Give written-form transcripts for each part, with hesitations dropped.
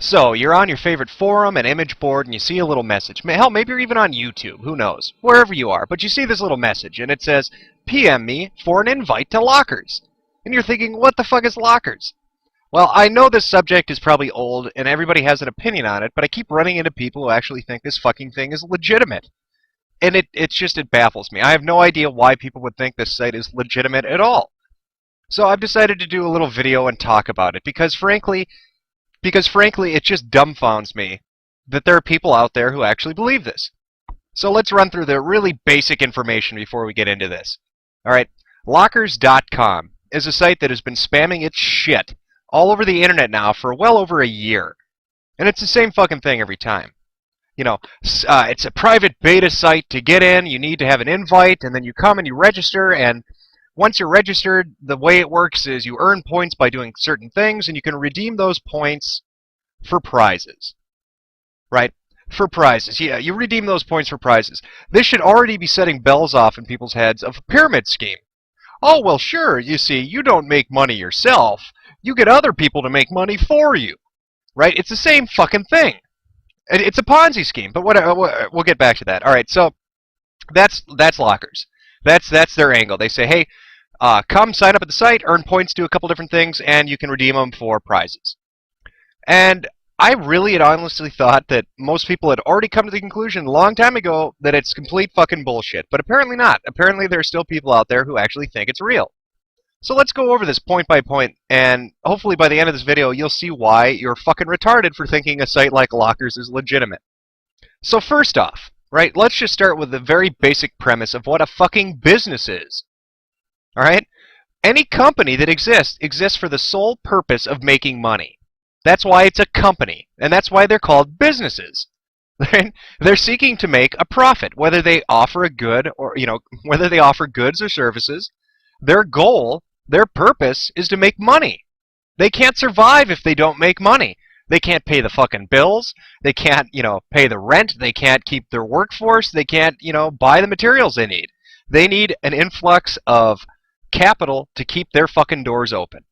So, you're on your favorite forum and image board and you see a little message. Hell, maybe you're even on YouTube, who knows, wherever you are. But you see this little message and it says, PM me for an invite to Lockerz. And you're thinking, what the fuck is Lockerz? Well, I know this subject is probably old and everybody has an opinion on it, but I keep running into people who actually think this fucking thing is legitimate. And it baffles me. I have no idea why people would think this site is legitimate at all. So I've decided to do a little video and talk about it because frankly, it just dumbfounds me that there are people out there who actually believe this. So let's run through the really basic information before we get into this. Alright, Lockerz.com is a site that has been spamming its shit all over the internet now for well over a year. And it's the same fucking thing every time. You know, it's a private beta site. To get in, you need to have an invite, and then you come and you register, and once you're registered, the way it works is you earn points by doing certain things, and you can redeem those points for prizes. Right? For prizes. Yeah, you redeem those points for prizes. This should already be setting bells off in people's heads of a pyramid scheme. Oh, well, sure, you see, you don't make money yourself. You get other people to make money for you. Right? It's the same fucking thing. It's a Ponzi scheme, but we'll get back to that. All right, so that's Lockerz. That's their angle. They say, hey, come sign up at the site, earn points, do a couple different things, and you can redeem them for prizes. And I really had honestly thought that most people had already come to the conclusion a long time ago that it's complete fucking bullshit. But apparently not. Apparently there are still people out there who actually think it's real. So let's go over this point by point, and hopefully by the end of this video you'll see why you're fucking retarded for thinking a site like Lockerz is legitimate. So first off, right, let's just start with the very basic premise of what a fucking business is. Alright? Any company that exists for the sole purpose of making money. That's why it's a company, and that's why they're called businesses. They're seeking to make a profit, whether they offer a good or, whether they offer goods or services. Their goal, their purpose is to make money. They can't survive if they don't make money. They can't pay the fucking bills. They can't, pay the rent. They can't keep their workforce. They can't, buy the materials they need. They need an influx of capital to keep their fucking doors open.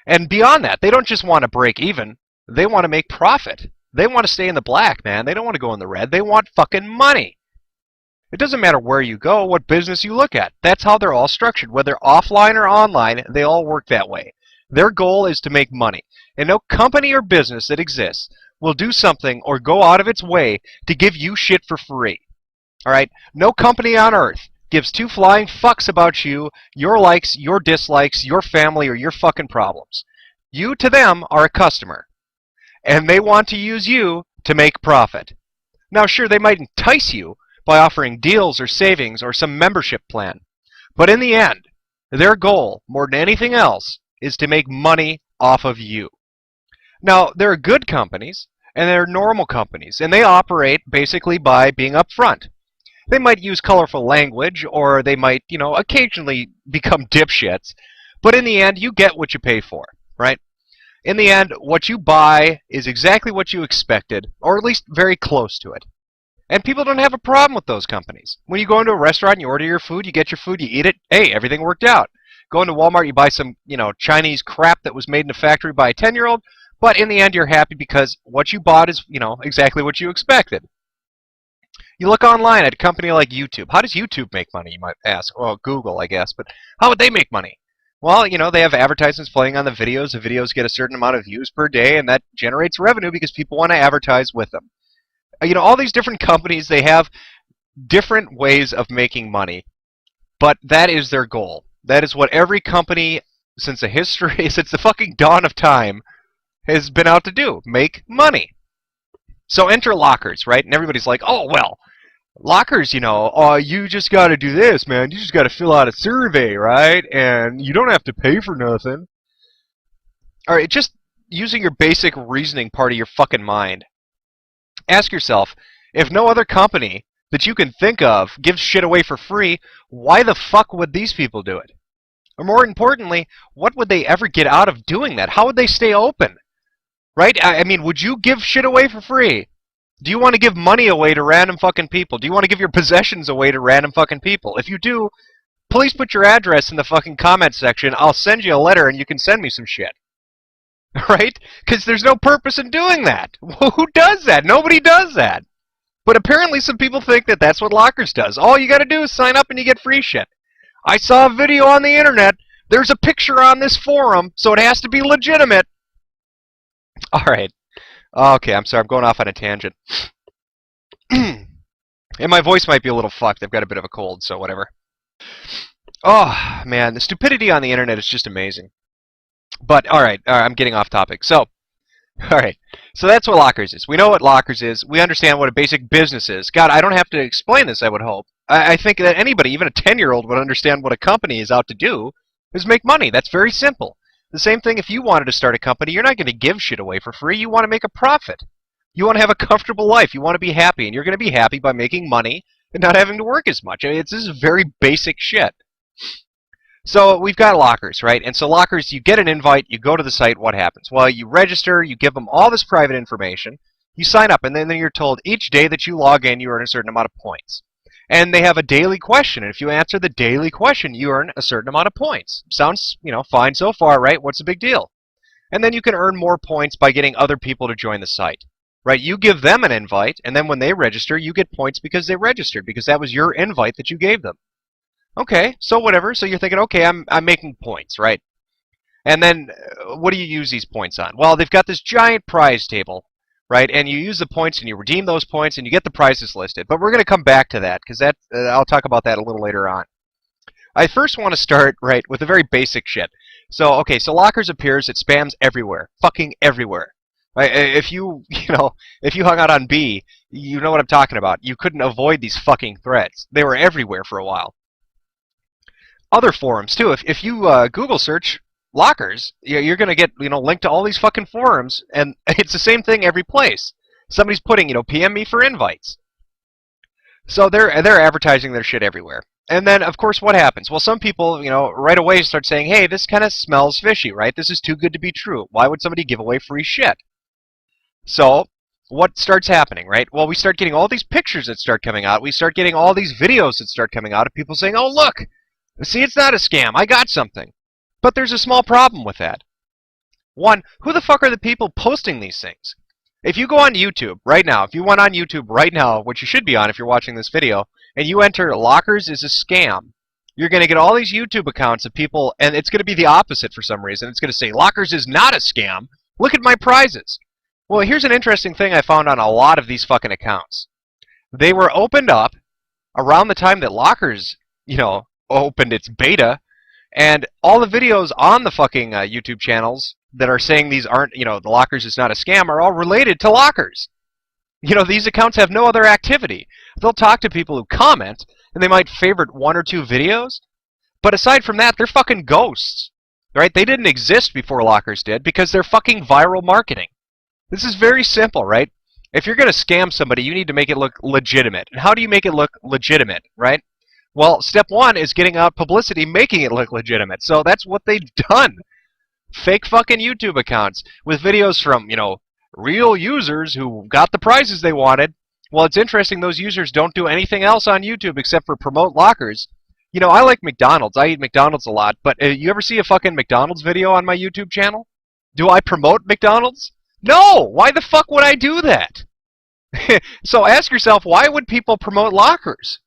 And beyond that, they don't just want to break even. They want to make profit. They want to stay in the black, man. They don't want to go in the red. They want fucking money. It doesn't matter where you go, what business you look at. That's how they're all structured. Whether offline or online, they all work that way. Their goal is to make money. And no company or business that exists will do something or go out of its way to give you shit for free. Alright? No company on earth gives two flying fucks about you, your likes, your dislikes, your family, or your fucking problems. You, to them, are a customer. And they want to use you to make profit. Now, sure, they might entice you by offering deals or savings or some membership plan. But in the end, their goal, more than anything else, is to make money off of you. Now, there are good companies, and there are normal companies, and they operate basically by being upfront. They might use colorful language, or they might, occasionally become dipshits, but in the end, you get what you pay for, right? In the end, what you buy is exactly what you expected, or at least very close to it. And people don't have a problem with those companies. When you go into a restaurant and you order your food, you get your food, you eat it, hey, everything worked out. Go into Walmart, you buy some, Chinese crap that was made in a factory by a 10-year-old, but in the end, you're happy because what you bought is, exactly what you expected. You look online at a company like YouTube. How does YouTube make money, you might ask? Well, Google, I guess, but how would they make money? Well, they have advertisements playing on the videos. The videos get a certain amount of views per day, and that generates revenue because people want to advertise with them. All these different companies, they have different ways of making money, but that is their goal. That is what every company since the fucking dawn of time has been out to do, make money. So enter Lockerz, right? And everybody's like, oh, well, Lockerz, you just got to do this, man. You just got to fill out a survey, right? And you don't have to pay for nothing. All right, just using your basic reasoning part of your fucking mind. Ask yourself, if no other company that you can think of gives shit away for free, why the fuck would these people do it? Or more importantly, what would they ever get out of doing that? How would they stay open? Right? I mean, would you give shit away for free? Do you want to give money away to random fucking people? Do you want to give your possessions away to random fucking people? If you do, please put your address in the fucking comment section. I'll send you a letter and you can send me some shit. right? Because there's no purpose in doing that. Who does that? Nobody does that. But apparently some people think that that's what Lockerz does. All you got to do is sign up and you get free shit. I saw a video on the internet. There's a picture on this forum, so it has to be legitimate. All right. Okay, I'm sorry. I'm going off on a tangent. And my voice might be a little fucked. I've got a bit of a cold, so whatever. Oh, man. The stupidity on the internet is just amazing. But, all right. I'm getting off topic. So, all right. So that's what Lockerz is. We know what Lockerz is. We understand what a basic business is. God, I don't have to explain this, I would hope. I think that anybody, even a 10-year-old, would understand what a company is out to do is make money. That's very simple. The same thing if you wanted to start a company, you're not going to give shit away for free. You want to make a profit. You want to have a comfortable life. You want to be happy, and you're going to be happy by making money and not having to work as much. I mean, this is very basic shit. So we've got Lockerz, right? And so Lockerz, you get an invite, you go to the site, what happens? Well, you register, you give them all this private information, you sign up, and then you're told each day that you log in, you earn a certain amount of points. And they have a daily question, and if you answer the daily question, you earn a certain amount of points. Sounds, fine so far, right? What's the big deal? And then you can earn more points by getting other people to join the site, right? You give them an invite, and then when they register, you get points because they registered, because that was your invite that you gave them. Okay, so whatever. So you're thinking, okay, I'm making points, right? And then what do you use these points on? Well, they've got this giant prize table, right? And you use the points and you redeem those points and you get the prizes listed. But we're going to come back to that because I'll talk about that a little later on. I first want to start, right, with the very basic shit. So, okay, so Lockerz appears, it spams everywhere, fucking everywhere. Right? If you hung out on B, you know what I'm talking about. You couldn't avoid these fucking threads. They were everywhere for a while. Other forums too. If you Google search Lockerz, you're gonna get linked to all these fucking forums, and it's the same thing every place. Somebody's putting PM me for invites. So they're advertising their shit everywhere. And then of course what happens? Well, some people right away start saying, hey, this kind of smells fishy, right? This is too good to be true. Why would somebody give away free shit? So what starts happening, right? Well, we start getting all these pictures that start coming out. We start getting all these videos that start coming out of people saying, oh look. See, it's not a scam. I got something. But there's a small problem with that. One, who the fuck are the people posting these things? If you go on YouTube right now, if you went on YouTube right now, which you should be on if you're watching this video, and you enter Lockerz is a scam, you're going to get all these YouTube accounts of people, and it's going to be the opposite for some reason. It's going to say, Lockerz is not a scam. Look at my prizes. Well, here's an interesting thing I found on a lot of these fucking accounts. They were opened up around the time that Lockerz, opened its beta, and all the videos on the fucking YouTube channels that are saying these aren't, the Lockerz is not a scam are all related to Lockerz. These accounts have no other activity. They'll talk to people who comment, and they might favorite one or two videos, but aside from that, they're fucking ghosts, right? They didn't exist before Lockerz did because they're fucking viral marketing. This is very simple, right? If you're going to scam somebody, you need to make it look legitimate. And how do you make it look legitimate, right? Well, step one is getting out publicity, making it look legitimate. So that's what they've done. Fake fucking YouTube accounts with videos from, real users who got the prizes they wanted. Well, it's interesting those users don't do anything else on YouTube except for promote Lockerz. I like McDonald's. I eat McDonald's a lot. But you ever see a fucking McDonald's video on my YouTube channel? Do I promote McDonald's? No! Why the fuck would I do that? So ask yourself, why would people promote Lockerz?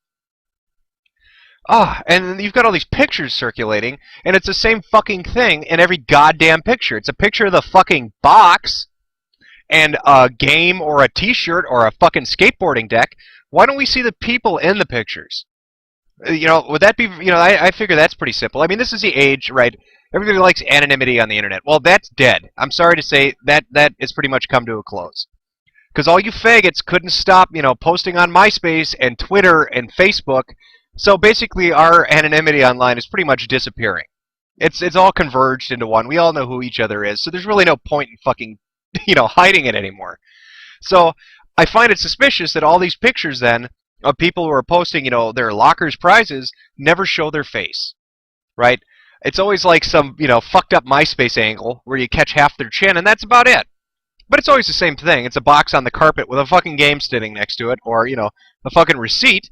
And you've got all these pictures circulating, and it's the same fucking thing in every goddamn picture. It's a picture of the fucking box and a game or a t-shirt or a fucking skateboarding deck. Why don't we see the people in the pictures? Would that be, I figure that's pretty simple. I mean, this is the age, right? Everybody likes anonymity on the internet. Well, that's dead. I'm sorry to say that has pretty much come to a close. Because all you faggots couldn't stop, posting on MySpace and Twitter and Facebook. So basically, our anonymity online is pretty much disappearing. It's all converged into one. We all know who each other is, so there's really no point in fucking, hiding it anymore. So I find it suspicious that all these pictures then of people who are posting, their Lockerz prizes never show their face, right? It's always like some, fucked up MySpace angle where you catch half their chin, and that's about it. But it's always the same thing. It's a box on the carpet with a fucking game sitting next to it, or, a fucking receipt.